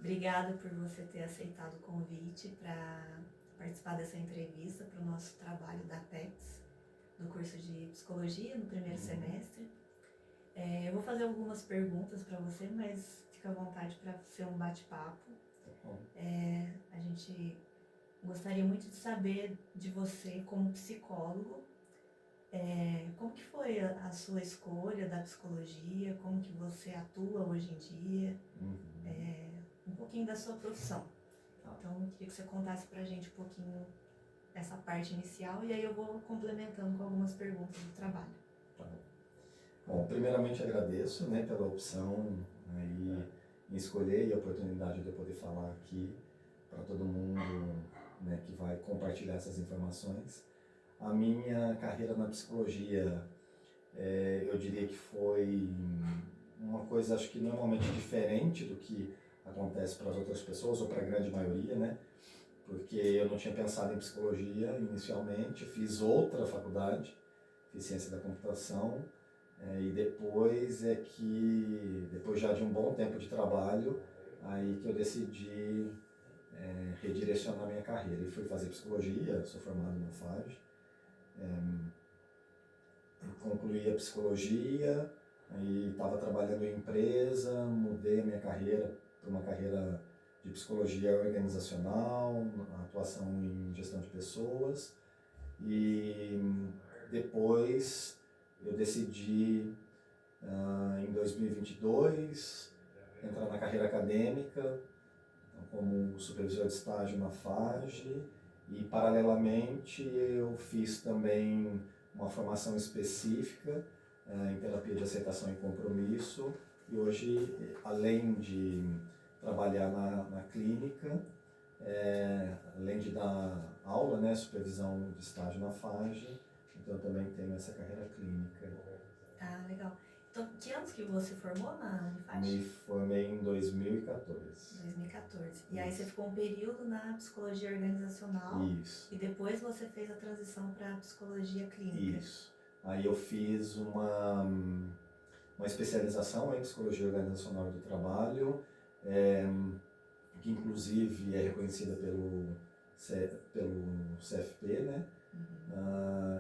Obrigada por você ter aceitado o convite para participar dessa entrevista para o nosso trabalho da PEX, do curso de Psicologia, no primeiro semestre. Eu vou fazer algumas perguntas para você, mas fica à vontade para ser um bate-papo. A gente gostaria muito de saber de você como psicólogo. Como que foi a sua escolha da psicologia? Como que você atua hoje em dia? Um pouquinho da sua profissão. Então, eu queria que você contasse pra gente um pouquinho essa parte inicial e aí eu vou complementando com algumas perguntas do trabalho. Tá bom. Bom, primeiramente agradeço, né, pela opção aí em escolher e a oportunidade de eu poder falar aqui para todo mundo, né, que vai compartilhar essas informações. A minha carreira na psicologia, eu diria que foi uma coisa, acho que normalmente diferente do que acontece para as outras pessoas, ou para a grande maioria, né? Porque eu não tinha pensado em psicologia inicialmente, fiz outra faculdade, fiz ciência da computação, e depois depois já de um bom tempo de trabalho, aí que eu decidi redirecionar minha carreira. E fui fazer psicologia, sou formado no FAG, concluí a psicologia, aí estava trabalhando em empresa, mudei a minha carreira para uma carreira de psicologia organizacional, atuação em gestão de pessoas, e depois eu decidi, em 2022, entrar na carreira acadêmica, como supervisor de estágio na FAG, e paralelamente eu fiz também uma formação específica em terapia de aceitação e compromisso, e hoje, além de trabalhar na clínica, além de dar aula, né, supervisão de estágio na FAG, então eu também tenho essa carreira clínica. Ah, legal. Então, que anos que você formou na Unifaz? Me formei em 2014. 2014. E aí você ficou um período na psicologia organizacional. Isso. E depois você fez a transição para a psicologia clínica. Isso. Aí eu fiz uma especialização em psicologia organizacional do trabalho, que inclusive é reconhecida pelo CFP, né?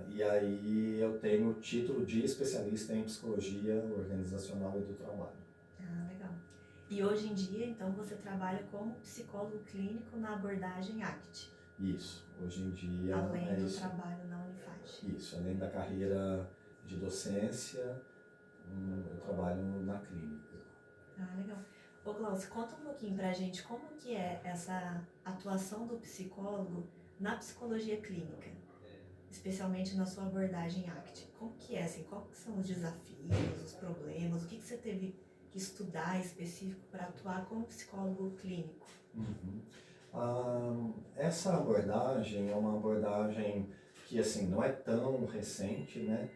E aí eu tenho o título de especialista em psicologia organizacional e do trabalho. Ah, legal. E hoje em dia, então, você trabalha como psicólogo clínico na abordagem ACT. Isso, hoje em dia além do isso. trabalho na Unifaz. Isso, além da carreira de docência, eu trabalho na clínica. Ah, legal. Ô Glaucio, conta um pouquinho pra gente como que é essa atuação do psicólogo na psicologia clínica, especialmente na sua abordagem ACT. Como que é, assim, quais são os desafios, os problemas, o que você teve que estudar específico para atuar como psicólogo clínico? Essa abordagem é uma abordagem que, assim, não é tão recente, né?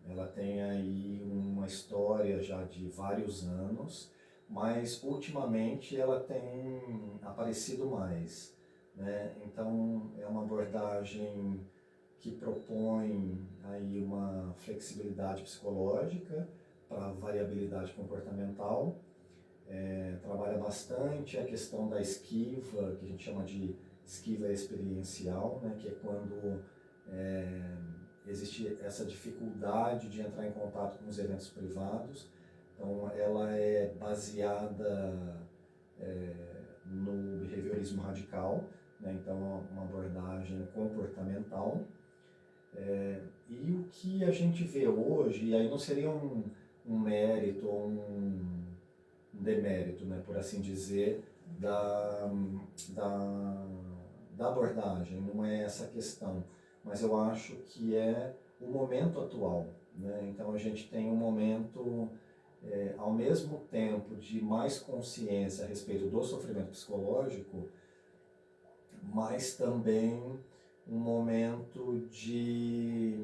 Ela tem aí uma história já de vários anos, mas ultimamente ela tem aparecido mais, né? Então é uma abordagem que propõe aí uma flexibilidade psicológica para variabilidade comportamental, trabalha bastante a questão da esquiva, que a gente chama de esquiva experiencial, né? Que é quando existe essa dificuldade de entrar em contato com os eventos privados. Então, ela é baseada no behaviorismo radical, né? Então, uma abordagem comportamental. E o que a gente vê hoje, e aí não seria um mérito ou um demérito, né, por assim dizer, da abordagem, não é essa a questão, mas eu acho que é o momento atual, né? Então a gente tem um momento, ao mesmo tempo, de mais consciência a respeito do sofrimento psicológico, mas também um momento de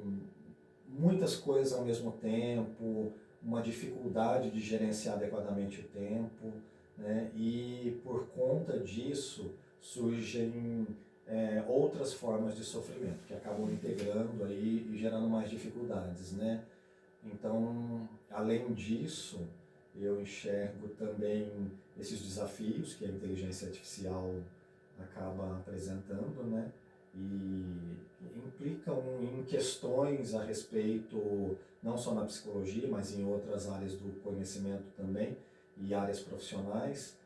muitas coisas ao mesmo tempo, uma dificuldade de gerenciar adequadamente o tempo, né? E por conta disso surgem outras formas de sofrimento que acabam integrando aí e gerando mais dificuldades, né? Então, além disso, eu enxergo também esses desafios que a inteligência artificial acaba apresentando, né? E implicam em questões a respeito, não só na psicologia, mas em outras áreas do conhecimento também, e áreas profissionais,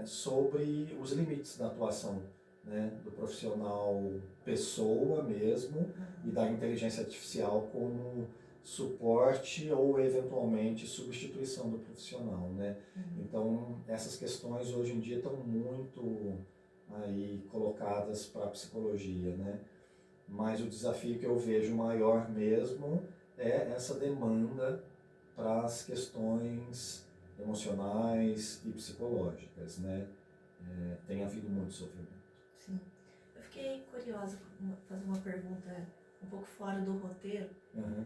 sobre os limites da atuação, né, do profissional pessoa mesmo e da inteligência artificial como suporte ou eventualmente substituição do profissional, né? Então essas questões hoje em dia estão muito aí colocadas para a psicologia, né? Mas o desafio que eu vejo maior mesmo é essa demanda para as questões emocionais e psicológicas, né? Tem havido muito sofrimento. Sim. Eu fiquei curiosa com fazer uma pergunta um pouco fora do roteiro,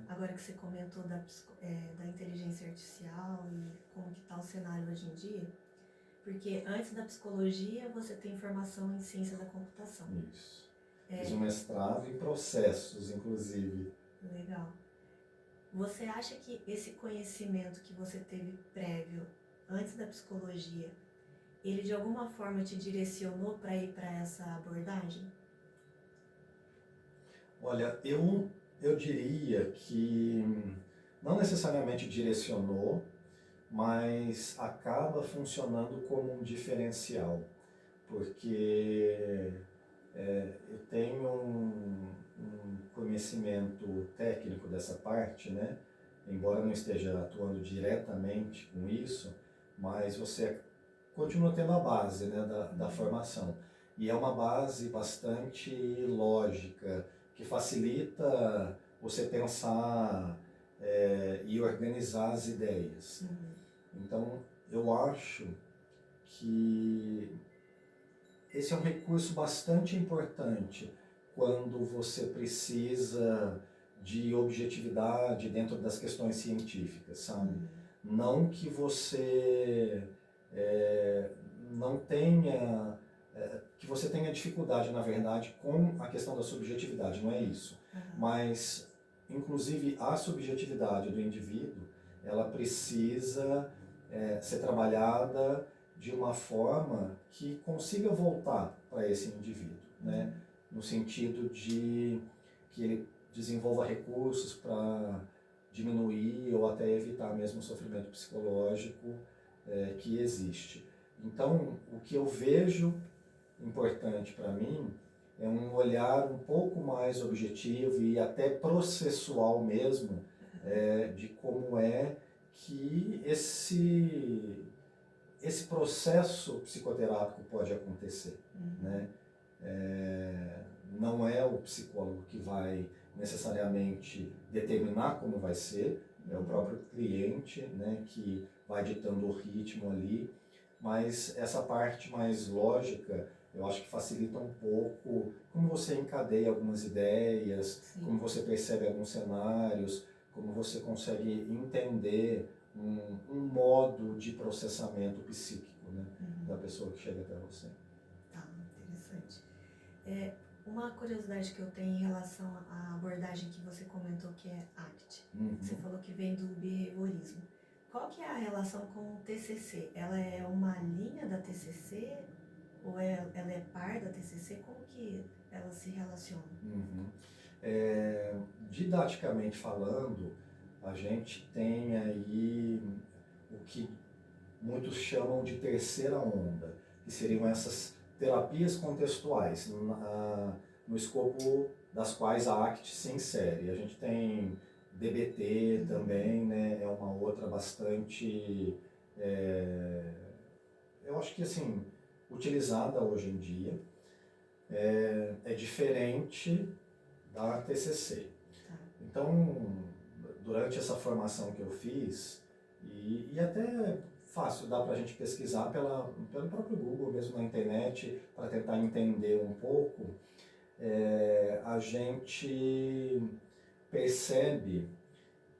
agora que você comentou da inteligência artificial e como que está o cenário hoje em dia, porque antes da psicologia você tem formação em ciência da computação. Isso. Fiz um mestrado em processos, inclusive. Legal. Você acha que esse conhecimento que você teve prévio antes da psicologia, ele de alguma forma te direcionou para ir para essa abordagem? Olha, eu diria que não necessariamente direcionou, mas acaba funcionando como um diferencial, porque eu tenho um conhecimento técnico dessa parte, né? Embora não esteja atuando diretamente com isso, mas você continua tendo a base, né, da formação. E é uma base bastante lógica, que facilita você pensar e organizar as ideias. Então, eu acho que esse é um recurso bastante importante quando você precisa de objetividade dentro das questões científicas, sabe? Não que você não tenha, que você tenha dificuldade, na verdade, com a questão da subjetividade, não é isso. Mas, inclusive, a subjetividade do indivíduo, ela precisa ser trabalhada de uma forma que consiga voltar para esse indivíduo, né? No sentido de que ele desenvolva recursos para diminuir ou até evitar mesmo o sofrimento psicológico que existe. Então, o que eu vejo importante para mim é um olhar um pouco mais objetivo e até processual mesmo de como é que esse processo psicoterápico pode acontecer, né? Não é o psicólogo que vai necessariamente determinar como vai ser, é o próprio cliente, né, que vai ditando o ritmo ali, mas essa parte mais lógica, eu acho que facilita um pouco como você encadeia algumas ideias, como você percebe alguns cenários, como você consegue entender um modo de processamento psíquico, né, da pessoa que chega até você. Tá, interessante. Uma curiosidade que eu tenho em relação à abordagem que você comentou, que é ACT. Você falou que vem do behaviorismo. Qual que é a relação com o TCC? Ela é uma linha da TCC ou ela é par da TCC? Como que ela se relaciona? Didaticamente falando, a gente tem aí o que muitos chamam de terceira onda, que seriam essas terapias contextuais, no escopo das quais a ACT se insere. A gente tem DBT também, né, é uma outra bastante, eu acho que assim, utilizada hoje em dia, é diferente da TCC. Então, durante essa formação que eu fiz, e até fácil, dá para a gente pesquisar pelo próprio Google, mesmo na internet, para tentar entender um pouco, a gente percebe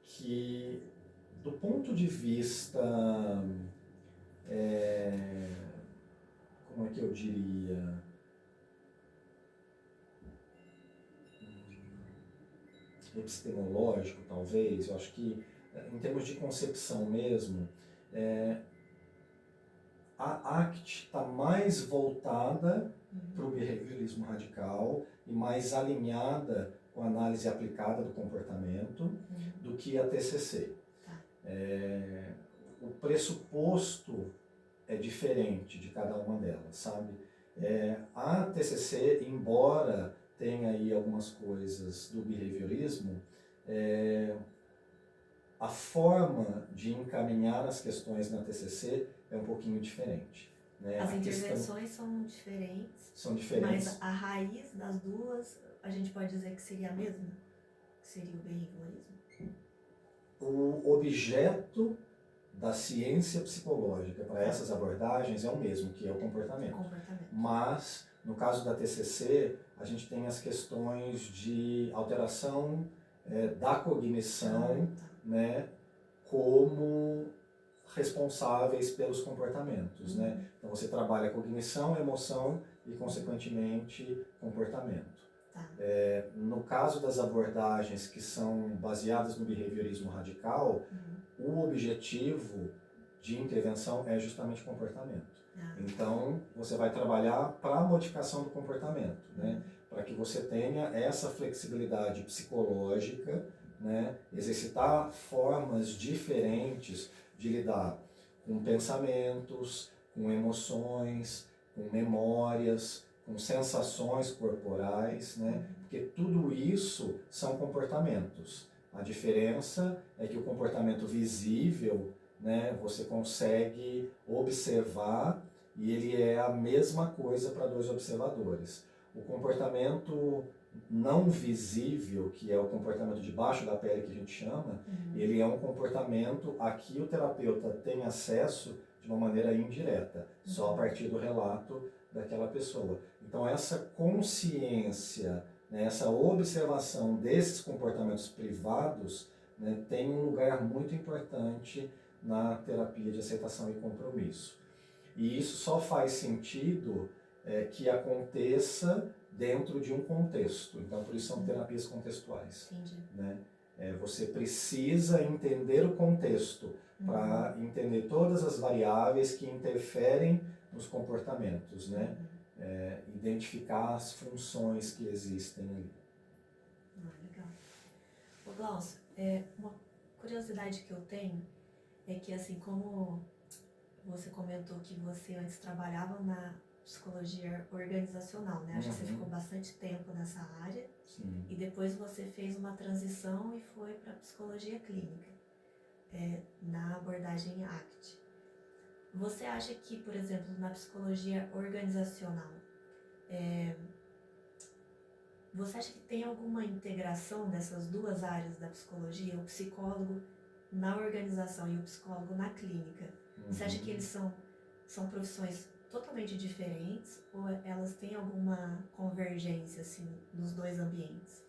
que, do ponto de vista, como é que eu diria, epistemológico talvez, eu acho que em termos de concepção mesmo, A ACT está mais voltada para o behaviorismo radical e mais alinhada com a análise aplicada do comportamento do que a TCC. O pressuposto é diferente de cada uma delas, sabe? A TCC, embora tenha aí algumas coisas do behaviorismo, a forma de encaminhar as questões na TCC é um pouquinho diferente. Né? As intervenções são diferentes. São diferentes. Mas a raiz das duas, a gente pode dizer que seria a mesma? Que seria o behaviorismo? O objeto da ciência psicológica para essas abordagens é o mesmo, que é o comportamento. Mas, no caso da TCC, a gente tem as questões de alteração da cognição, né, como responsáveis pelos comportamentos. Né? Então, você trabalha cognição, emoção e, consequentemente, comportamento. No caso das abordagens que são baseadas no behaviorismo radical, o objetivo de intervenção é justamente comportamento. Então, você vai trabalhar para a modificação do comportamento, né? Para que você tenha essa flexibilidade psicológica, né? Exercitar formas diferentes de lidar com pensamentos, com emoções, com memórias, com sensações corporais, né? Porque tudo isso são comportamentos. A diferença é que o comportamento visível, né, você consegue observar e ele é a mesma coisa para dois observadores. O comportamento não visível, que é o comportamento debaixo da pele que a gente chama, ele é um comportamento a que o terapeuta tem acesso de uma maneira indireta, só a partir do relato daquela pessoa. Então essa consciência, né, essa observação desses comportamentos privados, né, tem um lugar muito importante na terapia de aceitação e compromisso. E isso só faz sentido que aconteça dentro de um contexto. Então, por isso são terapias contextuais. Né? Você precisa entender o contexto para entender todas as variáveis que interferem nos comportamentos, né? Identificar as funções que existem ali. Legal. Ô Glaucio, uma curiosidade que eu tenho é que, assim, como você comentou que você antes trabalhava na psicologia organizacional, né? Acho que você ficou bastante tempo nessa área. Sim. E depois você fez uma transição e foi para psicologia clínica, na abordagem ACT. Você acha que, por exemplo, na psicologia organizacional, você acha que tem alguma integração dessas duas áreas da psicologia, o psicólogo na organização e o psicólogo na clínica? Você acha que eles são profissões totalmente diferentes ou elas têm alguma convergência assim, nos dois ambientes?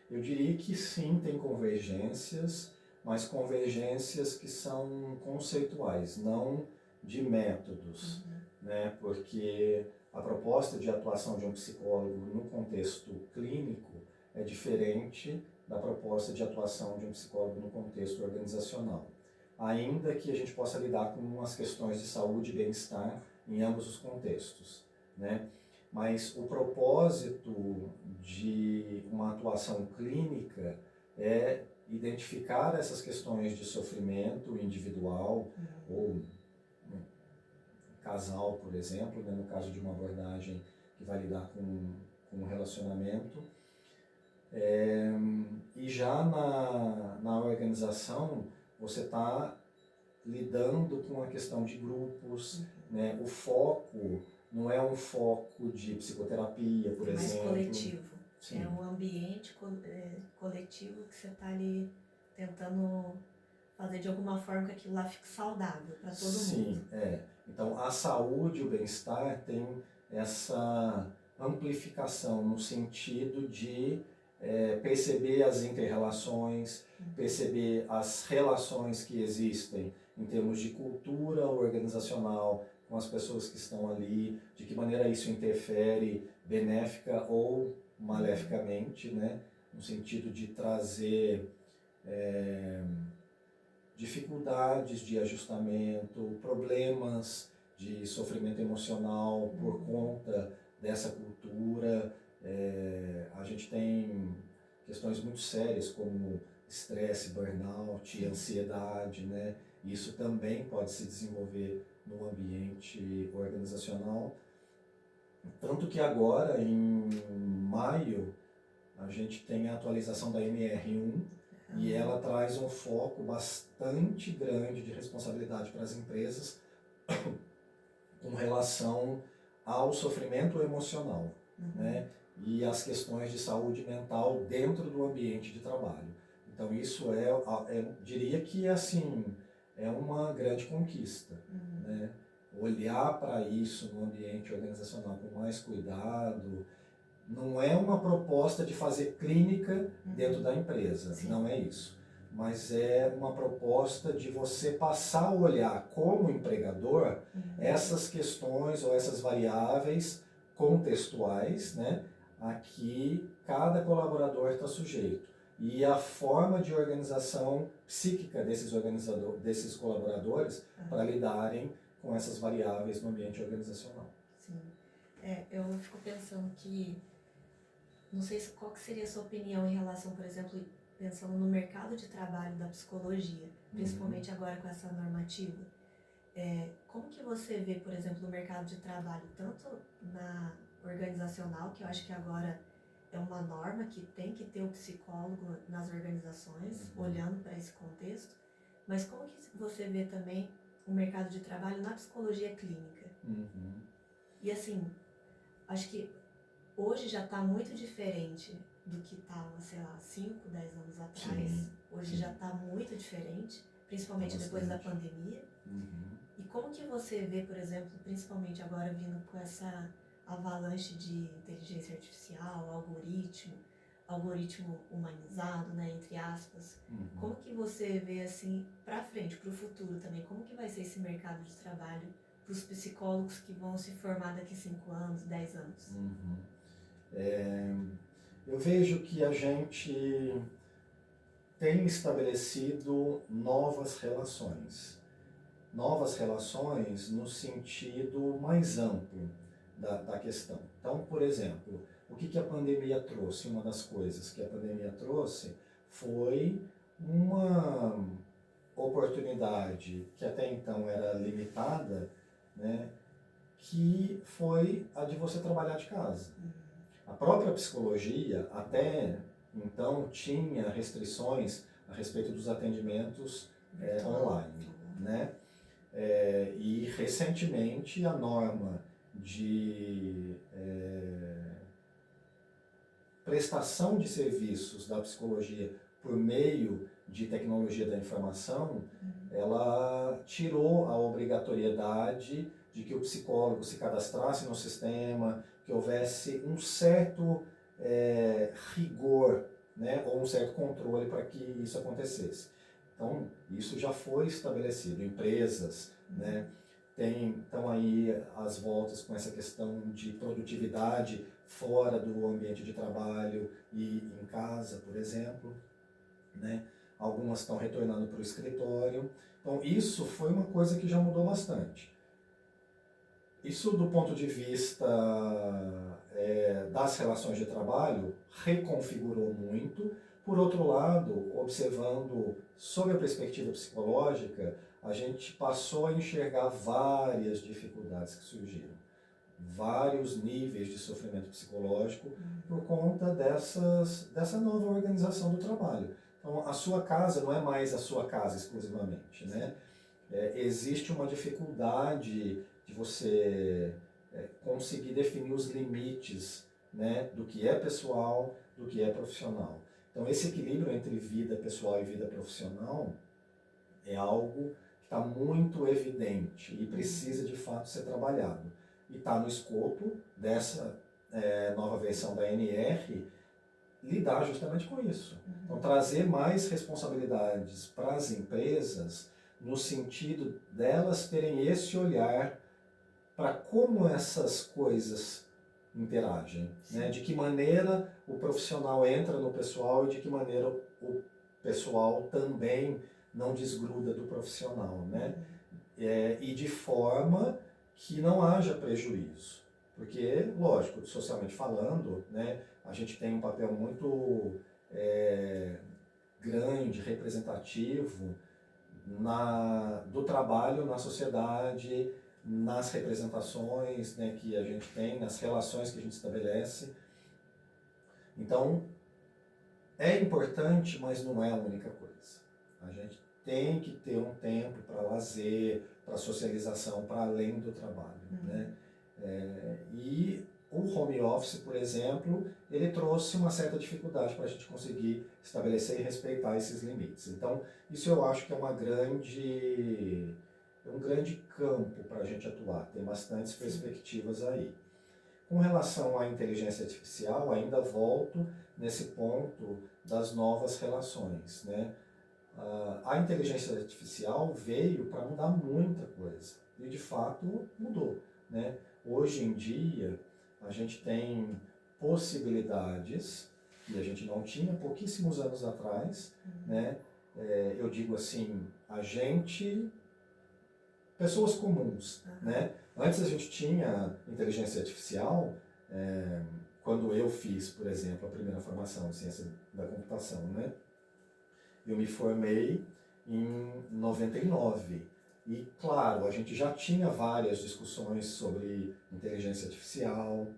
Eu diria que sim, tem convergências, mas convergências que são conceituais, não de métodos, né? Porque a proposta de atuação de um psicólogo no contexto clínico é diferente da proposta de atuação de um psicólogo no contexto organizacional. Ainda que a gente possa lidar com as questões de saúde e bem-estar em ambos os contextos, né? Mas o propósito de uma atuação clínica é identificar essas questões de sofrimento individual ou casal, por exemplo, né, no caso de uma abordagem que vai lidar com um relacionamento. E já na organização, você está lidando com a questão de grupos, né? O foco não é um foco de psicoterapia, por exemplo. Mais coletivo. Sim. É um ambiente coletivo que você está ali tentando fazer de alguma forma que aquilo lá fique saudável para todo mundo. Sim, Então, a saúde e o bem-estar tem essa amplificação no sentido de perceber as inter-relações, perceber as relações que existem em termos de cultura organizacional com as pessoas que estão ali, de que maneira isso interfere benéfica ou maleficamente, né? No sentido de trazer dificuldades de ajustamento, problemas de sofrimento emocional por conta dessa cultura. A gente tem questões muito sérias como estresse, burnout, ansiedade, né? Isso também pode se desenvolver no ambiente organizacional. Tanto que agora, em maio, a gente tem a atualização da NR1 e ela traz um foco bastante grande de responsabilidade para as empresas com relação ao sofrimento emocional, né? E as questões de saúde mental dentro do ambiente de trabalho. Então isso diria que assim, é uma grande conquista, né? Olhar para isso no ambiente organizacional com mais cuidado. Não é uma proposta de fazer clínica dentro da empresa, não é isso. Mas é uma proposta de você passar a olhar como empregador essas questões ou essas variáveis contextuais, né, a que cada colaborador está sujeito. E a forma de organização psíquica desses colaboradores para lidarem com essas variáveis no ambiente organizacional. Sim. Eu fico pensando que, não sei qual que seria a sua opinião em relação, por exemplo, pensando no mercado de trabalho da psicologia, principalmente agora com essa normativa. Como que você vê, por exemplo, o mercado de trabalho, tanto na organizacional, que eu acho que agora é uma norma que tem que ter o psicólogo nas organizações, olhando para esse contexto, mas como que você vê também o mercado de trabalho na psicologia clínica? E assim, acho que hoje já está muito diferente do que estava, sei lá, 5, 10 anos atrás. Hoje já está muito diferente, principalmente depois da pandemia. E como que você vê, por exemplo, principalmente agora vindo com essa avalanche de inteligência artificial, algoritmo humanizado, né, entre aspas, como que você vê assim para frente, para o futuro também, como que vai ser esse mercado de trabalho para os psicólogos que vão se formar daqui 5 anos, 10 anos? Eu vejo que a gente tem estabelecido novas relações no sentido mais amplo da questão. Então, por exemplo, o que a pandemia trouxe? Uma das coisas que a pandemia trouxe foi uma oportunidade que até então era limitada, né, que foi a de você trabalhar de casa. A própria psicologia, até então, tinha restrições a respeito dos atendimentos online, né? E recentemente a norma de prestação de serviços da psicologia por meio de tecnologia da informação, ela tirou a obrigatoriedade de que o psicólogo se cadastrasse no sistema, que houvesse um certo rigor, né, ou um certo controle para que isso acontecesse. Então, isso já foi estabelecido. Empresas, né, estão aí às voltas com essa questão de produtividade fora do ambiente de trabalho e em casa, por exemplo, né? Algumas estão retornando para o escritório. Então, isso foi uma coisa que já mudou bastante. Isso, do ponto de vista das relações de trabalho, reconfigurou muito. Por outro lado, observando sob a perspectiva psicológica, a gente passou a enxergar várias dificuldades que surgiram, vários níveis de sofrimento psicológico por conta dessa nova organização do trabalho. Então, a sua casa não é mais a sua casa exclusivamente, né? Existe uma dificuldade de você conseguir definir os limites, né, do que é pessoal, do que é profissional. Então, esse equilíbrio entre vida pessoal e vida profissional é algo que está muito evidente e precisa, de fato, ser trabalhado. E está no escopo dessa nova versão da NR lidar justamente com isso. Então, trazer mais responsabilidades para as empresas no sentido delas terem esse olhar para como essas coisas interagem, né? De que maneira o profissional entra no pessoal e de que maneira o pessoal também, não desgruda do profissional, né? E de forma que não haja prejuízo. Porque, lógico, socialmente falando, né, a gente tem um papel muito grande, representativo do trabalho na sociedade, nas representações, né, que a gente tem, nas relações que a gente estabelece. Então, é importante, mas não é a única coisa. A gente tem que ter um tempo para lazer, para socialização, para além do trabalho, né? E o home office, por exemplo, ele trouxe uma certa dificuldade para a gente conseguir estabelecer e respeitar esses limites. Então, isso eu acho que é um grande campo para a gente atuar, tem bastantes perspectivas aí. Com relação à inteligência artificial, ainda volto nesse ponto das novas relações, né? A inteligência artificial veio para mudar muita coisa e de fato mudou, né? Hoje em dia a gente tem possibilidades que a gente não tinha pouquíssimos anos atrás, né? Eu digo assim, pessoas comuns, né? Antes a gente tinha inteligência artificial, quando eu fiz, por exemplo, a primeira formação em ciência da computação, né? Eu me formei em 99 e, claro, a gente já tinha várias discussões sobre inteligência artificial,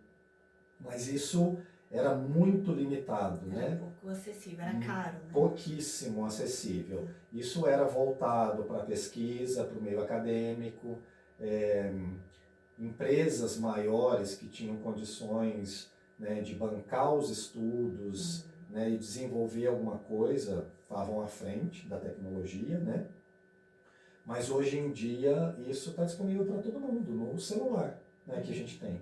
mas isso era muito limitado, era né? pouco acessível, era caro, né? Pouquíssimo acessível. Isso era voltado para a pesquisa, para o meio acadêmico, empresas maiores que tinham condições, né, de bancar os estudos, né, e desenvolver alguma coisa, estavam à frente da tecnologia, né? Mas hoje em dia isso está disponível para todo mundo, no celular, né, que a gente tem.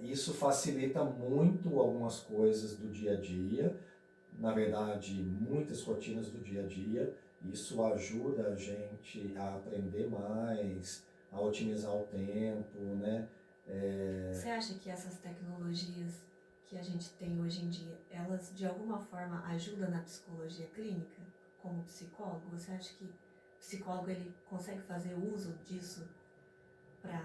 Isso facilita muito algumas coisas do dia a dia, na verdade, muitas rotinas do dia a dia. Isso ajuda a gente a aprender mais, a otimizar o tempo, né? Você acha que essas tecnologias que a gente tem hoje em dia, elas de alguma forma ajudam na psicologia clínica, como psicólogo? Você acha que o psicólogo ele consegue fazer uso disso para,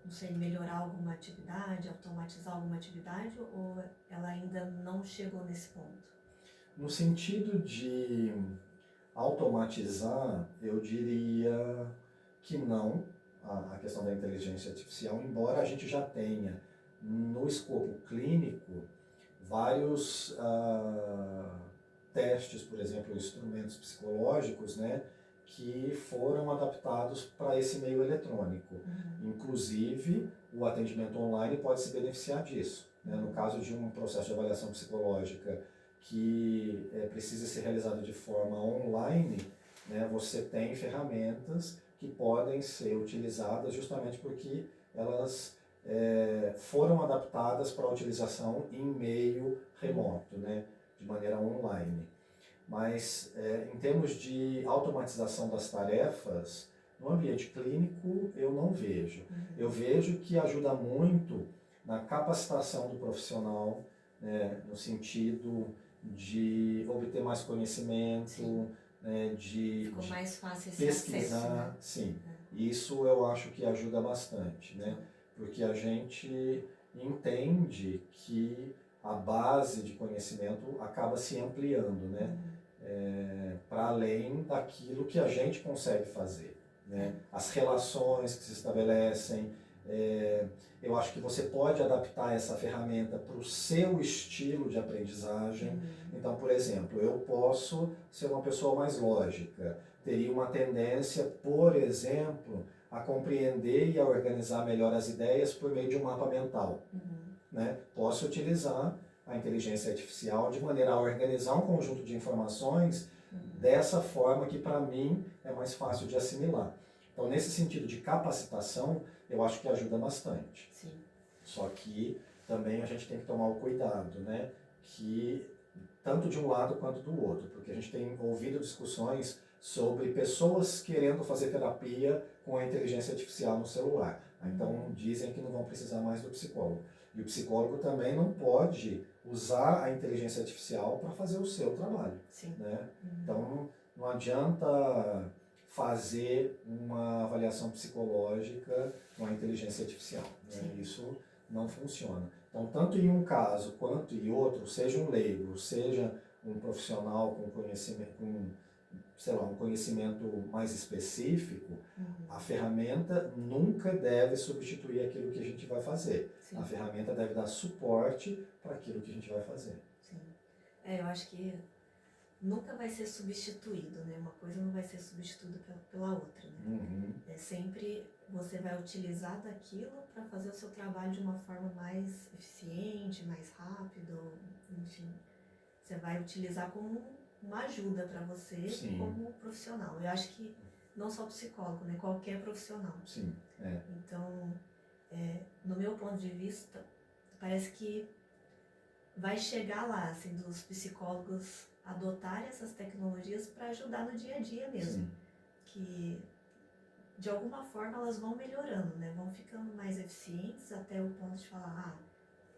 não sei, melhorar alguma atividade, automatizar alguma atividade, ou ela ainda não chegou nesse ponto? No sentido de automatizar, eu diria que não, a questão da inteligência artificial, embora a gente já tenha no escopo clínico vários testes, por exemplo, instrumentos psicológicos, né, que foram adaptados para esse meio eletrônico. Inclusive, o atendimento online pode se beneficiar disso, né? No caso de um processo de avaliação psicológica que precisa ser realizado de forma online, né, você tem ferramentas que podem ser utilizadas justamente porque elas foram adaptadas para a utilização em meio remoto, né, de maneira online. Mas em termos de automatização das tarefas, no ambiente clínico eu não vejo. Eu vejo que ajuda muito na capacitação do profissional, né, no sentido de obter mais conhecimento, né, Ficou mais fácil esse pesquisar, acesso, né? sim. Isso eu acho que ajuda bastante, né? Porque a gente entende que a base de conhecimento acaba se ampliando, né? Para além daquilo que a gente consegue fazer, né? As relações que se estabelecem. Eu acho que você pode adaptar essa ferramenta para o seu estilo de aprendizagem. Então, por exemplo, eu posso ser uma pessoa mais lógica, teria uma tendência, por exemplo, a compreender e a organizar melhor as ideias por meio de um mapa mental. Né? Posso utilizar a inteligência artificial de maneira a organizar um conjunto de informações dessa forma que para mim é mais fácil de assimilar. Então, nesse sentido de capacitação, eu acho que ajuda bastante. Sim. Só que também a gente tem que tomar o cuidado, né? Que tanto de um lado quanto do outro, porque a gente tem ouvido discussões sobre pessoas querendo fazer terapia com a inteligência artificial no celular. Então dizem que não vão precisar mais do psicólogo. E o psicólogo também não pode usar a inteligência artificial para fazer o seu trabalho. Sim. Né? Então não adianta fazer uma avaliação psicológica com a inteligência artificial, né? Isso não funciona. Então, tanto em um caso quanto em outro, seja um leigo, seja um profissional com conhecimento, sei lá, um conhecimento mais específico, a ferramenta nunca deve substituir aquilo que a gente vai fazer. Sim. A ferramenta deve dar suporte para aquilo que a gente vai fazer. Sim. Eu acho que nunca vai ser substituído, né? Uma coisa não vai ser substituída pela outra, né? É sempre você vai utilizar daquilo para fazer o seu trabalho de uma forma mais eficiente, mais rápido, enfim. Você vai utilizar como uma ajuda para você. Sim. Como profissional. Eu acho que não só psicólogo, né? Qualquer profissional. Sim. Então, no meu ponto de vista, parece que vai chegar lá, assim, dos psicólogos adotarem essas tecnologias para ajudar no dia a dia mesmo. Sim. Que, de alguma forma, elas vão melhorando, né? Vão ficando mais eficientes até o ponto de falar,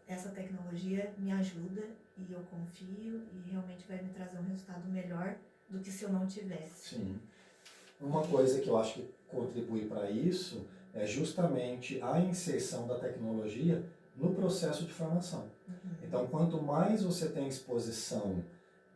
essa tecnologia me ajuda e eu confio e realmente vai me trazer um resultado melhor do que se eu não tivesse. Sim. Uma coisa que eu acho que contribui para isso é justamente a inserção da tecnologia no processo de formação. Então, quanto mais você tem exposição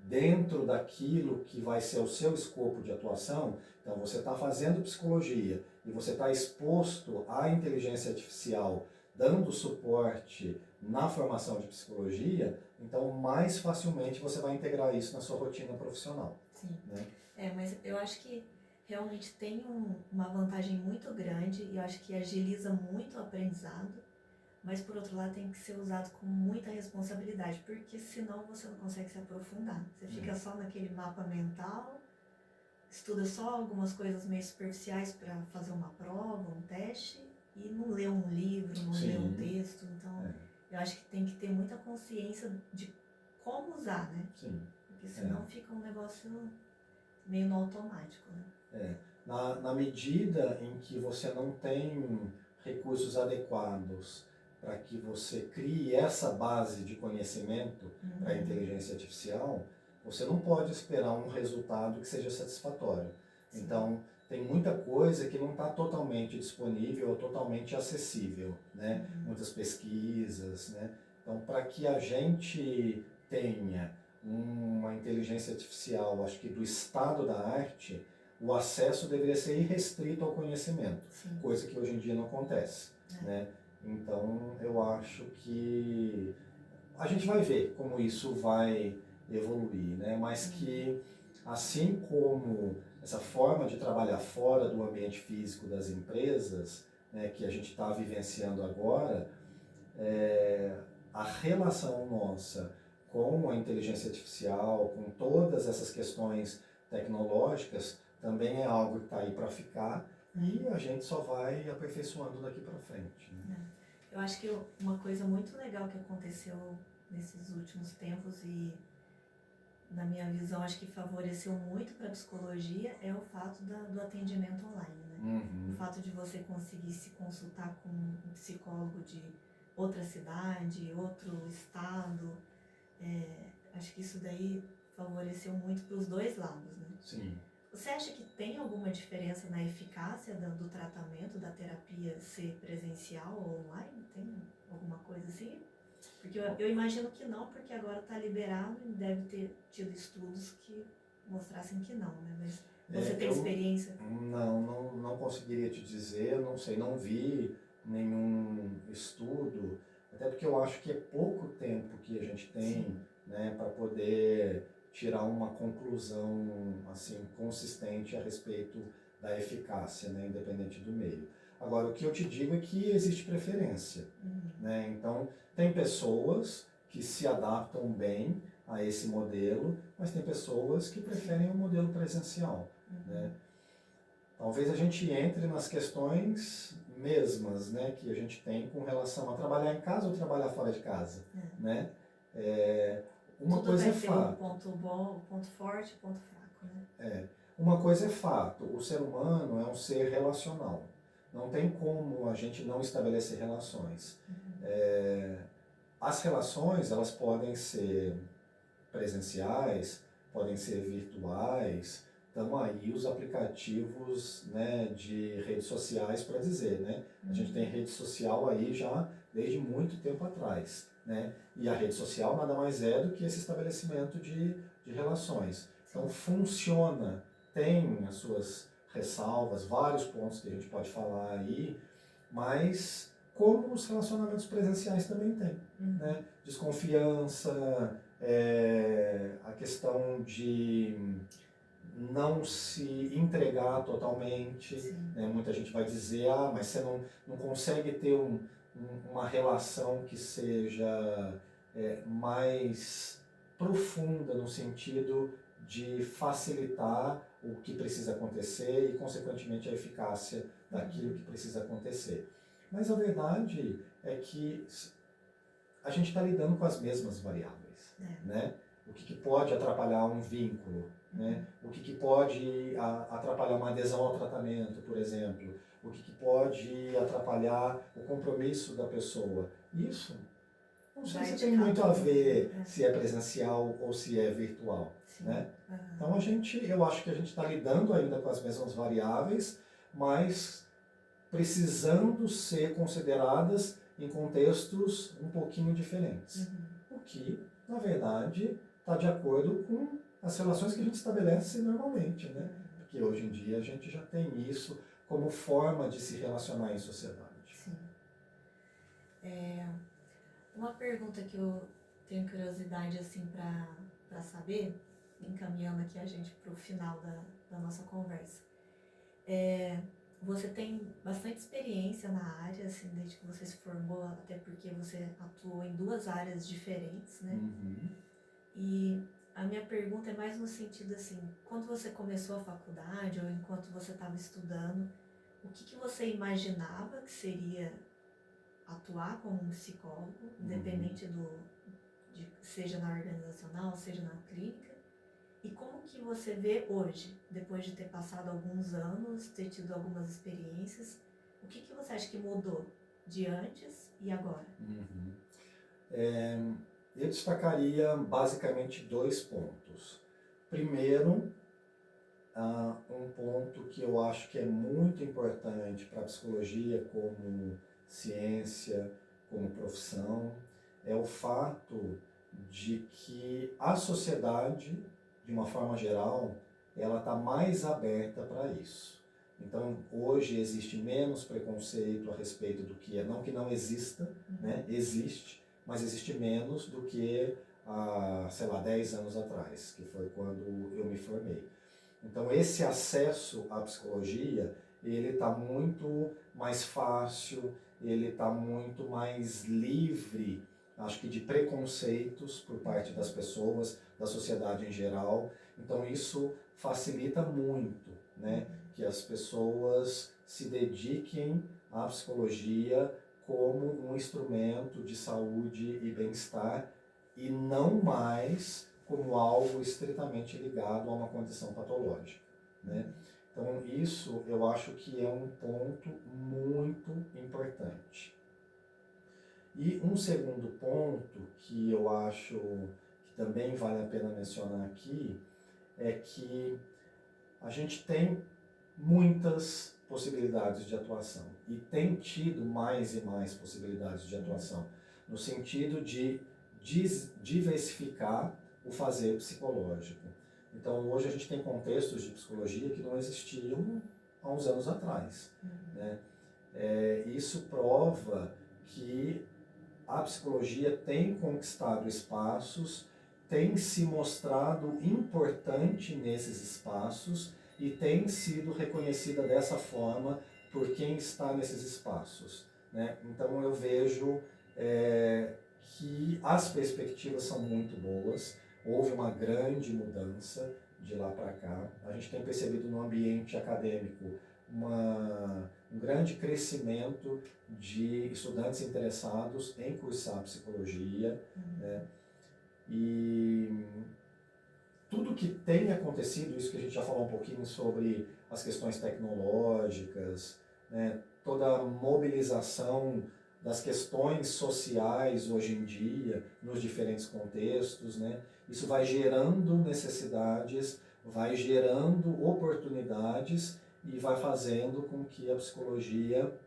dentro daquilo que vai ser o seu escopo de atuação, então você está fazendo psicologia e você está exposto à inteligência artificial, dando suporte na formação de psicologia, então mais facilmente você vai integrar isso na sua rotina profissional. Sim. Né? Mas eu acho que realmente tem uma vantagem muito grande e eu acho que agiliza muito o aprendizado. Mas, por outro lado, tem que ser usado com muita responsabilidade, porque senão você não consegue se aprofundar. Você fica só naquele mapa mental, estuda só algumas coisas meio superficiais para fazer uma prova, um teste, e não lê um livro, não lê um texto. Então, eu acho que tem que ter muita consciência de como usar, né? Sim. Porque senão fica um negócio meio no automático, né? Na medida em que você não tem recursos adequados para que você crie essa base de conhecimento para a inteligência artificial, você não pode esperar um resultado que seja satisfatório. Sim. Então, tem muita coisa que não está totalmente disponível ou totalmente acessível, né? Muitas pesquisas, né? Então, para que a gente tenha uma inteligência artificial, acho que do estado da arte, o acesso deveria ser irrestrito ao conhecimento. Sim. Coisa que hoje em dia não acontece, né? Então, eu acho que a gente vai ver como isso vai evoluir, né? Mas que, assim como essa forma de trabalhar fora do ambiente físico das empresas, né, que a gente está vivenciando agora, a relação nossa com a inteligência artificial, com todas essas questões tecnológicas, também é algo que está aí para ficar e a gente só vai aperfeiçoando daqui para frente, né? Eu acho que uma coisa muito legal que aconteceu nesses últimos tempos e, na minha visão, acho que favoreceu muito para a psicologia é o fato do atendimento online, né? O fato de você conseguir se consultar com um psicólogo de outra cidade, outro estado, acho que isso daí favoreceu muito para os dois lados, né? Sim. Você acha que tem alguma diferença na eficácia do tratamento, da terapia ser presencial ou online? Tem alguma coisa assim? Porque eu imagino que não, porque agora está liberado e deve ter tido estudos que mostrassem que não, né? Mas você tem experiência? Não conseguiria te dizer, não sei, não vi nenhum estudo, até porque eu acho que é pouco tempo que a gente tem, né, para poder tirar uma conclusão assim consistente a respeito da eficácia, né, independente do meio. Agora, o que eu te digo é que existe preferência, né? Então, tem pessoas que se adaptam bem a esse modelo, mas tem pessoas que preferem o modelo presencial, né? Talvez a gente entre nas questões mesmas, né, que a gente tem com relação a trabalhar em casa ou trabalhar fora de casa, né? Uma Tudo coisa vai é ter fato. um ponto bom, um ponto forte, um ponto fraco, né? Uma coisa é fato. O ser humano é um ser relacional. Não tem como a gente não estabelecer relações. As relações, elas podem ser presenciais, podem ser virtuais, estão aí os aplicativos, né, de redes sociais para dizer, né? A gente tem rede social aí já desde muito tempo atrás, né? E a rede social nada mais é do que esse estabelecimento de relações. Então funciona, tem as suas ressalvas, vários pontos que a gente pode falar aí, mas como os relacionamentos presenciais também têm, né? Desconfiança, a questão de não se entregar totalmente, né? Muita gente vai dizer, mas você não consegue ter uma relação que seja mais profunda no sentido de facilitar o que precisa acontecer e, consequentemente, a eficácia daquilo que precisa acontecer. Mas a verdade é que a gente está lidando com as mesmas variáveis, né? O que pode atrapalhar um vínculo, né? O que pode atrapalhar uma adesão ao tratamento, por exemplo. O que pode atrapalhar o compromisso da pessoa. Isso não sei se tem muito a ver se é presencial ou se é virtual, né? Então eu acho que a gente está lidando ainda com as mesmas variáveis, mas precisando ser consideradas em contextos um pouquinho diferentes. O que, na verdade, está de acordo com as relações que a gente estabelece normalmente, né? Porque hoje em dia a gente já tem isso como forma de se relacionar em sociedade. Sim. Uma pergunta que eu tenho curiosidade assim para saber, encaminhando aqui a gente para o final da nossa conversa. Você tem bastante experiência na área, assim, desde que você se formou, até porque você atuou em 2 áreas diferentes, né? E a minha pergunta é mais no sentido assim, quando você começou a faculdade ou enquanto você estava estudando, o que você imaginava que seria atuar como um psicólogo, independente seja na organizacional, seja na clínica, e como que você vê hoje, depois de ter passado alguns anos, ter tido algumas experiências, o que você acha que mudou de antes e agora? Eu destacaria basicamente 2 pontos. Primeiro, um ponto que eu acho que é muito importante para a psicologia como ciência, como profissão, é o fato de que a sociedade, de uma forma geral, ela está mais aberta para isso. Então, hoje existe menos preconceito a respeito do que é, não que não exista, né? Existe, mas existe menos do que há, 10 anos atrás, que foi quando eu me formei. Então, esse acesso à psicologia, ele está muito mais fácil, ele está muito mais livre, acho que de preconceitos por parte das pessoas, da sociedade em geral. Então, isso facilita muito, né, que as pessoas se dediquem à psicologia como um instrumento de saúde e bem-estar e não mais como algo estritamente ligado a uma condição patológica, né? Então isso eu acho que é um ponto muito importante. E um segundo ponto que eu acho que também vale a pena mencionar aqui é que a gente tem muitas possibilidades de atuação e tem tido mais e mais possibilidades de atuação, no sentido de diversificar o fazer psicológico. Então, hoje a gente tem contextos de psicologia que não existiam há uns anos atrás, né? Isso prova que a psicologia tem conquistado espaços, tem se mostrado importante nesses espaços e tem sido reconhecida dessa forma por quem está nesses espaços, né? Então eu vejo que as perspectivas são muito boas, houve uma grande mudança de lá para cá. A gente tem percebido no ambiente acadêmico um grande crescimento de estudantes interessados em cursar psicologia, né? E tudo que tem acontecido, isso que a gente já falou um pouquinho sobre as questões tecnológicas, né? Toda a mobilização das questões sociais hoje em dia, nos diferentes contextos, né? Isso vai gerando necessidades, vai gerando oportunidades e vai fazendo com que a psicologia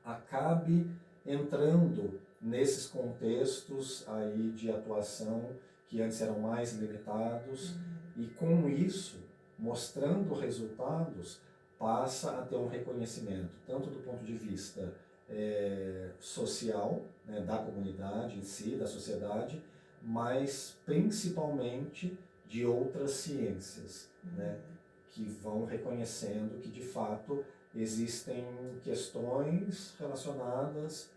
acabe entrando nesses contextos aí de atuação que antes eram mais limitados e com isso, mostrando resultados, passa a ter um reconhecimento, tanto do ponto de vista social, né, da comunidade em si, da sociedade, mas principalmente de outras ciências, né, que vão reconhecendo que de fato existem questões relacionadas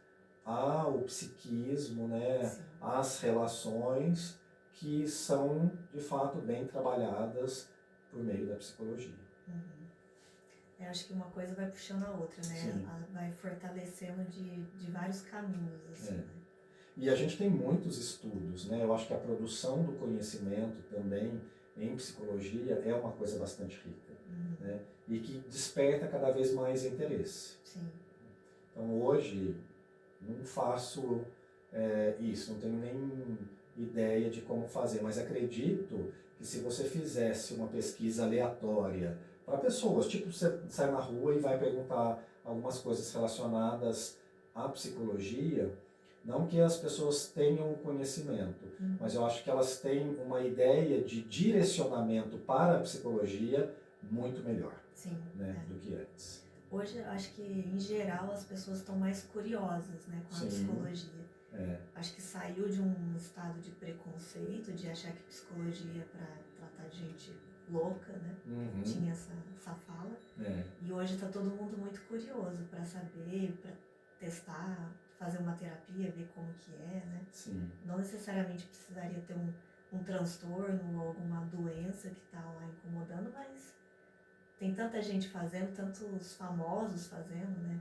ao psiquismo, né, às relações que são de fato bem trabalhadas por meio da psicologia. Eu acho que uma coisa vai puxando a outra, né? Sim. Vai fortalecendo de vários caminhos, assim, né? E a gente tem muitos estudos, né? Eu acho que a produção do conhecimento também em psicologia é uma coisa bastante rica, né? E que desperta cada vez mais interesse. Sim. Então hoje não faço isso, não tenho nem ideia de como fazer, mas acredito que se você fizesse uma pesquisa aleatória para pessoas, tipo você sai na rua e vai perguntar algumas coisas relacionadas à psicologia, não que as pessoas tenham conhecimento, mas eu acho que elas têm uma ideia de direcionamento para a psicologia muito melhor. Sim, né, do que antes. Hoje, eu acho que, em geral, as pessoas estão mais curiosas, né, com a psicologia. Acho que saiu de um estado de preconceito, de achar que psicologia é para tratar de gente louca, né? Tinha essa fala. E hoje está todo mundo muito curioso para saber, para testar, fazer uma terapia, ver como que é, né? Sim. Não necessariamente precisaria ter um transtorno ou alguma doença que está lá incomodando, mas tem tanta gente fazendo, tantos famosos fazendo, né?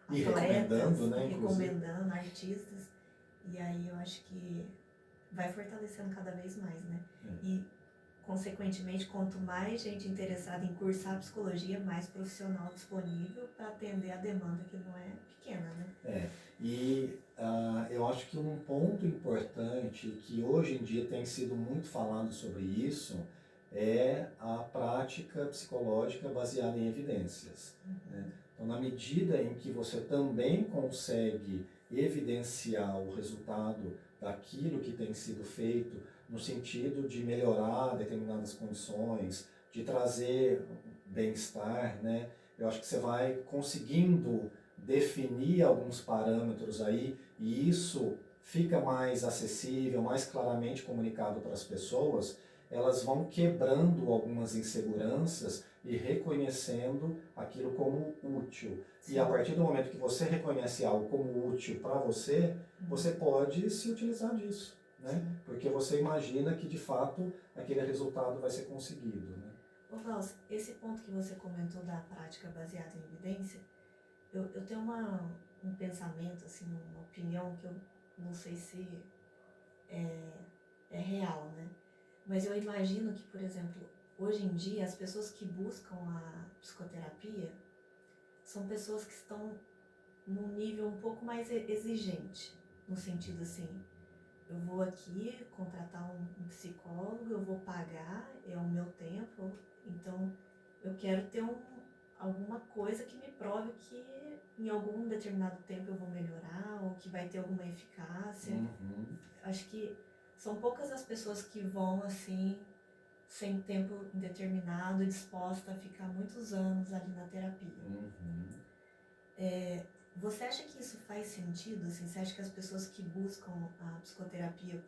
E Atletas, recomendando, né? Recomendando, artistas. E aí eu acho que vai fortalecendo cada vez mais, né? E, consequentemente, quanto mais gente interessada em cursar psicologia, mais profissional disponível para atender a demanda, que não é pequena, né? E eu acho que um ponto importante que hoje em dia tem sido muito falado sobre isso é a prática psicológica baseada em evidências. Né? Então, na medida em que você também consegue evidenciar o resultado daquilo que tem sido feito no sentido de melhorar determinadas condições, de trazer bem-estar, né? Eu acho que você vai conseguindo definir alguns parâmetros aí e isso fica mais acessível, mais claramente comunicado para as pessoas, elas vão quebrando algumas inseguranças e reconhecendo aquilo como útil. Sim. E a partir do momento que você reconhece algo como útil para você, você pode se utilizar disso, né? Porque você imagina que de fato aquele resultado vai ser conseguido, né? Ô Klaus, esse ponto que você comentou da prática baseada em evidência, eu tenho um pensamento, assim, uma opinião que eu não sei se é real, né? Mas eu imagino que, por exemplo, hoje em dia, as pessoas que buscam a psicoterapia são pessoas que estão num nível um pouco mais exigente, no sentido assim, eu vou aqui contratar um psicólogo, eu vou pagar, é o meu tempo, então eu quero ter alguma coisa que me prove que em algum determinado tempo eu vou melhorar, ou que vai ter alguma eficácia. Acho que são poucas as pessoas que vão assim, sem tempo indeterminado, disposta a ficar muitos anos ali na terapia. Você acha que isso faz sentido? Assim, você acha que as pessoas que buscam a psicoterapia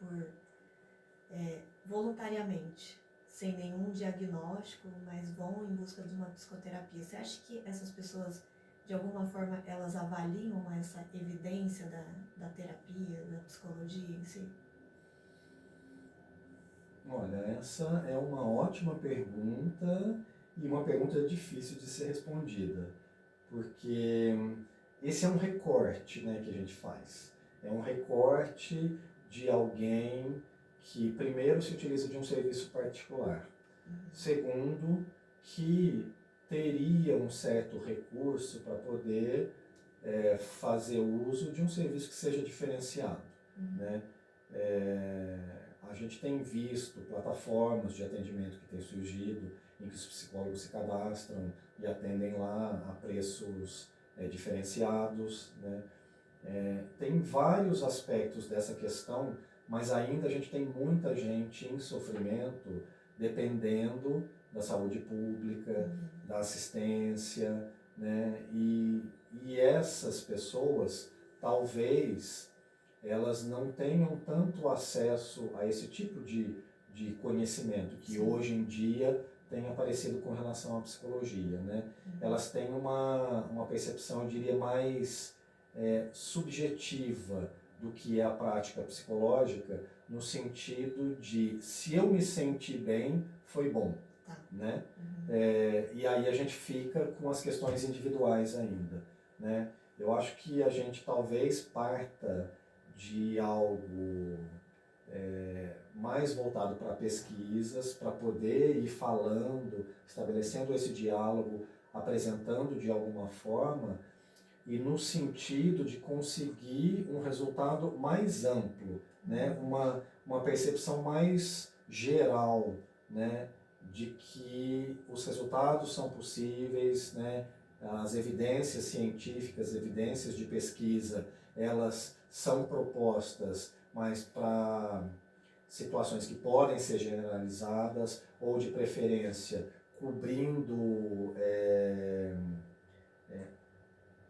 voluntariamente, sem nenhum diagnóstico, mas vão em busca de uma psicoterapia, você acha que essas pessoas, de alguma forma, elas avaliam essa evidência da terapia, da psicologia em si? Olha, essa é uma ótima pergunta e uma pergunta difícil de ser respondida, porque esse é um recorte, né, que a gente faz. É um recorte de alguém que, primeiro, se utiliza de um serviço particular. Segundo, que teria um certo recurso para poder fazer uso de um serviço que seja diferenciado. Né? a gente tem visto plataformas de atendimento que têm surgido, em que os psicólogos se cadastram e atendem lá a preços diferenciados, né? Tem vários aspectos dessa questão, mas ainda a gente tem muita gente em sofrimento dependendo da saúde pública, da assistência, né? E essas pessoas, talvez, elas não tenham tanto acesso a esse tipo de conhecimento que hoje em dia tem aparecido com relação à psicologia, né? Elas têm uma percepção, eu diria, mais subjetiva do que é a prática psicológica, no sentido de, se eu me sentir bem, foi bom, né? E aí a gente fica com as questões individuais ainda, né? Eu acho que a gente talvez parta de algo mais voltado para pesquisas, para poder ir falando, estabelecendo esse diálogo, apresentando de alguma forma, e no sentido de conseguir um resultado mais amplo, né? Uma percepção mais geral, né? De que os resultados são possíveis, né? As evidências científicas, evidências de pesquisa, elas são propostas, mas para situações que podem ser generalizadas, ou de preferência cobrindo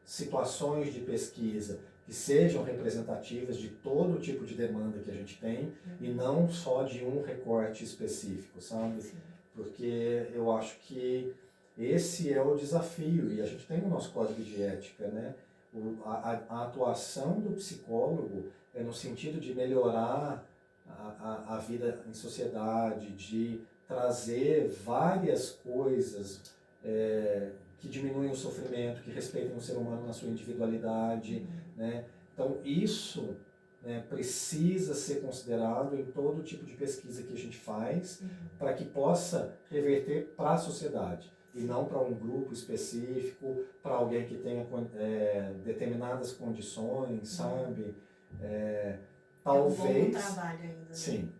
situações de pesquisa que sejam representativas de todo tipo de demanda que a gente tem e não só de um recorte específico, sabe? Sim. Porque eu acho que esse é o desafio, e a gente tem o nosso código de ética, né? A atuação do psicólogo é no sentido de melhorar a vida em sociedade, de trazer várias coisas que diminuem o sofrimento, que respeitem o ser humano na sua individualidade, né? Então isso, né, precisa ser considerado em todo tipo de pesquisa que a gente faz, para que possa reverter para a sociedade, e não para um grupo específico, para alguém que tenha determinadas condições, sabe? Talvez, um bom trabalho ainda, né? Sim,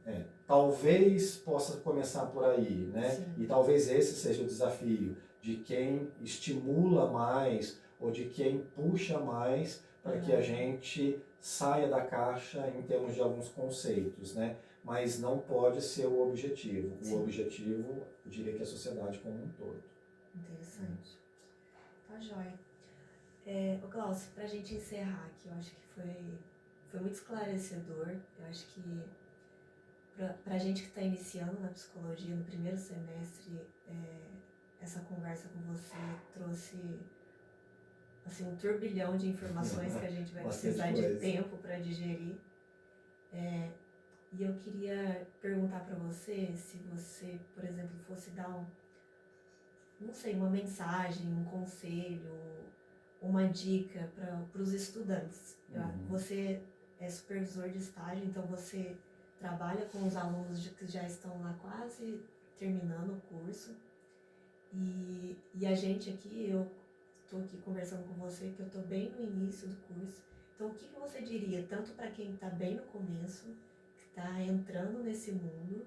talvez possa começar por aí, né? Sim. E talvez esse seja o desafio, de quem estimula mais ou de quem puxa mais para que a gente saia da caixa em termos de alguns conceitos, né? Mas não pode ser o objetivo. Sim. O objetivo, eu diria que é a sociedade como um todo. Interessante. Tá joia. Glaucio, para a gente encerrar aqui, eu acho que foi muito esclarecedor. Eu acho que para a gente que está iniciando na psicologia, no primeiro semestre, essa conversa com você trouxe assim, um turbilhão de informações que a gente vai precisar de tempo para digerir. E eu queria perguntar para você se você, por exemplo, fosse dar não sei, uma mensagem, um conselho, uma dica para os estudantes. Você é supervisor de estágio, então você trabalha com os alunos que já estão lá quase terminando o curso. E a gente aqui, eu estou aqui conversando com você, que eu estou bem no início do curso. Então, o que você diria, tanto para quem está bem no começo, que está entrando nesse mundo,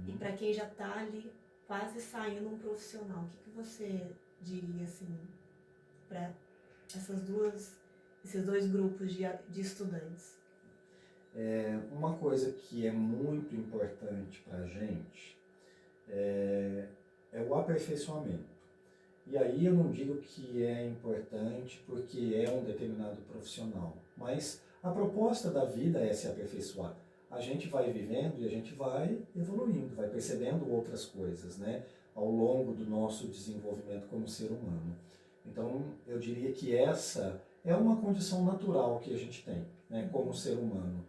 e para quem já está ali quase saindo um profissional? O que você diria, assim, para esses dois grupos de estudantes? Uma coisa que é muito importante para a gente é o aperfeiçoamento. E aí eu não digo que é importante porque é um determinado profissional, mas a proposta da vida é se aperfeiçoar. A gente vai vivendo e a gente vai evoluindo, vai percebendo outras coisas, né, ao longo do nosso desenvolvimento como ser humano. Então, eu diria que essa é uma condição natural que a gente tem, né, como ser humano.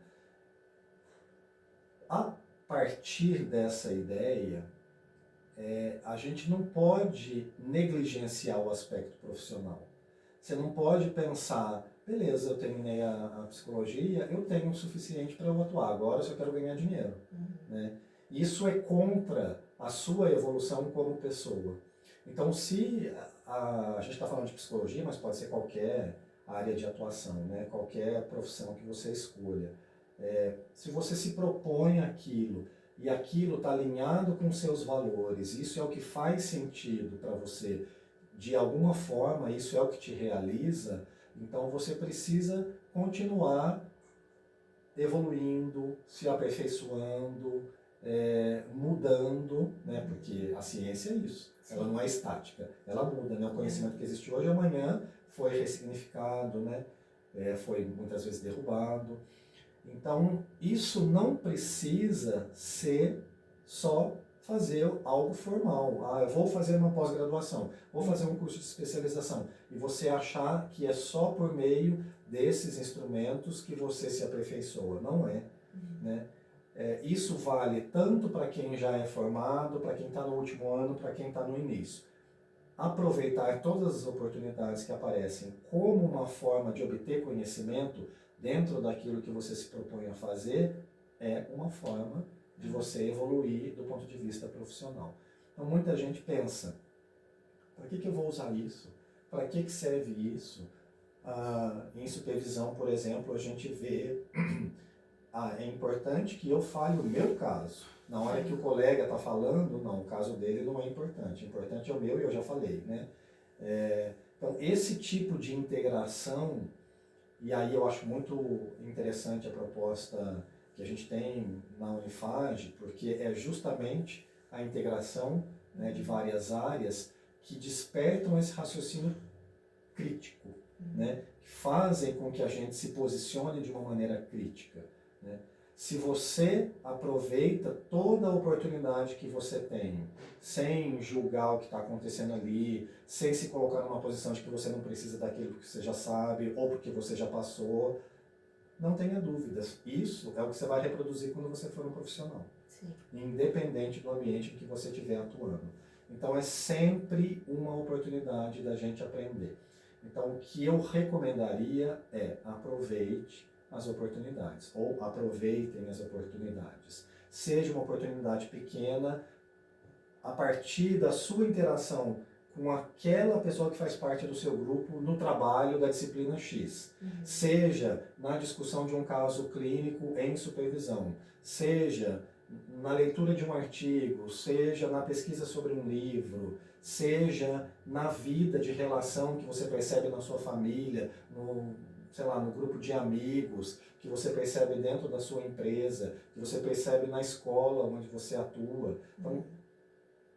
A partir dessa ideia, a gente não pode negligenciar o aspecto profissional. Você não pode pensar, beleza, eu terminei a psicologia, eu tenho o suficiente para eu atuar, agora eu só quero ganhar dinheiro. Né? Isso é contra a sua evolução como pessoa. Então, se a gente está falando de psicologia, mas pode ser qualquer área de atuação, né? Qualquer profissão que você escolha. Se você se propõe aquilo e aquilo está alinhado com seus valores, isso é o que faz sentido para você, de alguma forma isso é o que te realiza, então você precisa continuar evoluindo, se aperfeiçoando, mudando, né? Porque a ciência é isso, ela não é estática, ela muda, né? O conhecimento que existe hoje, amanhã foi ressignificado, né? Foi muitas vezes derrubado. Então, isso não precisa ser só fazer algo formal. Ah, eu vou fazer uma pós-graduação, vou fazer um curso de especialização. E você achar que é só por meio desses instrumentos que você se aperfeiçoa. Não é, né? Isso vale tanto para quem já é formado, para quem está no último ano, para quem está no início. Aproveitar todas as oportunidades que aparecem como uma forma de obter conhecimento dentro daquilo que você se propõe a fazer é uma forma de você evoluir do ponto de vista profissional. Então muita gente pensa, para que eu vou usar isso? Para que serve isso? Em supervisão, por exemplo, a gente vê, é importante que eu fale o meu caso. Na hora que o colega está falando, não, o caso dele não é importante. O importante é o meu e eu já falei, né? Então, esse tipo de integração, e aí eu acho muito interessante a proposta que a gente tem na Unifage, porque é justamente a integração, né, de várias áreas que despertam esse raciocínio crítico, né, que fazem com que a gente se posicione de uma maneira crítica, né? Se você aproveita toda a oportunidade que você tem, sem julgar o que está acontecendo ali, sem se colocar numa posição de que você não precisa daquilo que você já sabe ou porque você já passou, não tenha dúvidas. Isso é o que você vai reproduzir quando você for um profissional. Sim. Independente do ambiente em que você estiver atuando. Então é sempre uma oportunidade da gente aprender. Então o que eu recomendaria é aproveite as oportunidades, ou aproveitem as oportunidades. Seja uma oportunidade pequena, a partir da sua interação com aquela pessoa que faz parte do seu grupo no trabalho da disciplina X. Seja na discussão de um caso clínico em supervisão, seja na leitura de um artigo, seja na pesquisa sobre um livro, seja na vida de relação que você percebe na sua família, no grupo de amigos, que você percebe dentro da sua empresa, que você percebe na escola onde você atua. Então,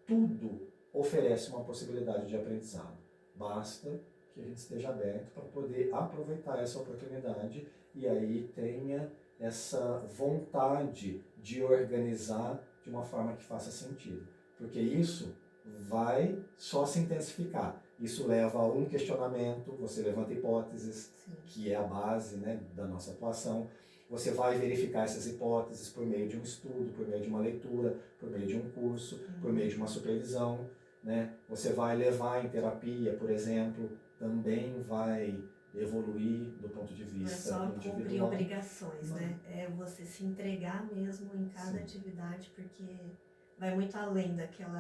tudo oferece uma possibilidade de aprendizado. Basta que a gente esteja aberto para poder aproveitar essa oportunidade e aí tenha essa vontade de organizar de uma forma que faça sentido. Porque isso vai só se intensificar. Isso leva a um questionamento, você levanta hipóteses, sim, que é a base, né, da nossa atuação. Você vai verificar essas hipóteses por meio de um estudo, por meio de uma leitura, por meio de um curso, por meio de uma supervisão, né? Você vai levar em terapia, por exemplo, também vai evoluir do ponto de vista individual. Não é só cumprir obrigações, né? É você se entregar mesmo em cada atividade, porque vai muito além daquele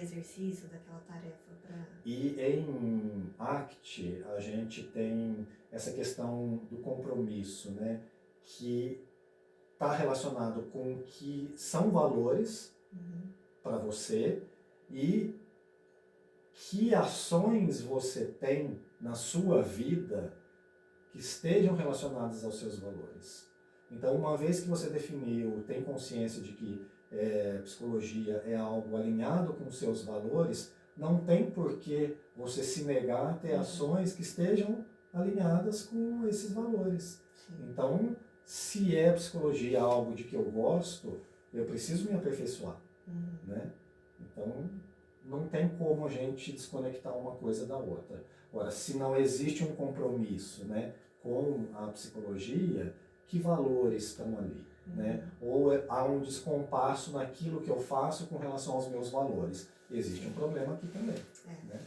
exercício, daquela tarefa. E em ACT a gente tem essa questão do compromisso, né? Que está relacionado com o que são valores para você e que ações você tem na sua vida que estejam relacionadas aos seus valores. Então, uma vez que você definiu, tem consciência de que psicologia é algo alinhado com os seus valores, não tem por que você se negar a ter ações que estejam alinhadas com esses valores. Então, se é psicologia algo de que eu gosto, eu preciso me aperfeiçoar, né? Então, não tem como a gente desconectar uma coisa da outra. Agora, se não existe um compromisso, né, com a psicologia, que valores estão ali? Né? Ou há um descompasso naquilo que eu faço com relação aos meus valores. Existe um problema aqui também. Né?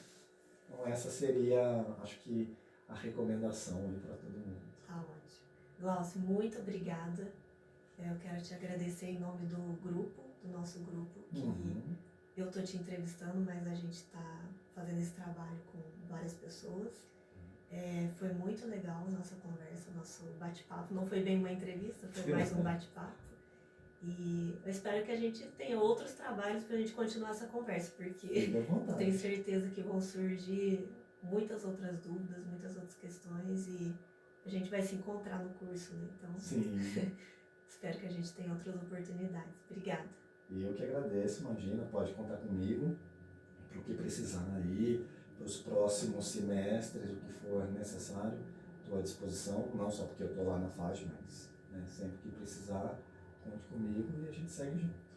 Então essa seria, acho que, a recomendação para todo mundo. Tá ótimo. Glaucio, muito obrigada. Eu quero te agradecer em nome do grupo, do nosso grupo, que eu estou te entrevistando, mas a gente está fazendo esse trabalho com várias pessoas. Foi muito legal a nossa conversa, o nosso bate-papo. Não foi bem uma entrevista, foi mais um bate-papo. E eu espero que a gente tenha outros trabalhos para a gente continuar essa conversa, porque eu tenho certeza que vão surgir muitas outras dúvidas, muitas outras questões e a gente vai se encontrar no curso, né? Então, sim. Espero que a gente tenha outras oportunidades. Obrigada. E eu que agradeço, imagina, pode contar comigo para o que precisar aí, para os próximos semestres, o que for necessário, estou à disposição, não só porque eu estou lá na FAG, mas sempre que precisar, conte comigo e a gente segue junto.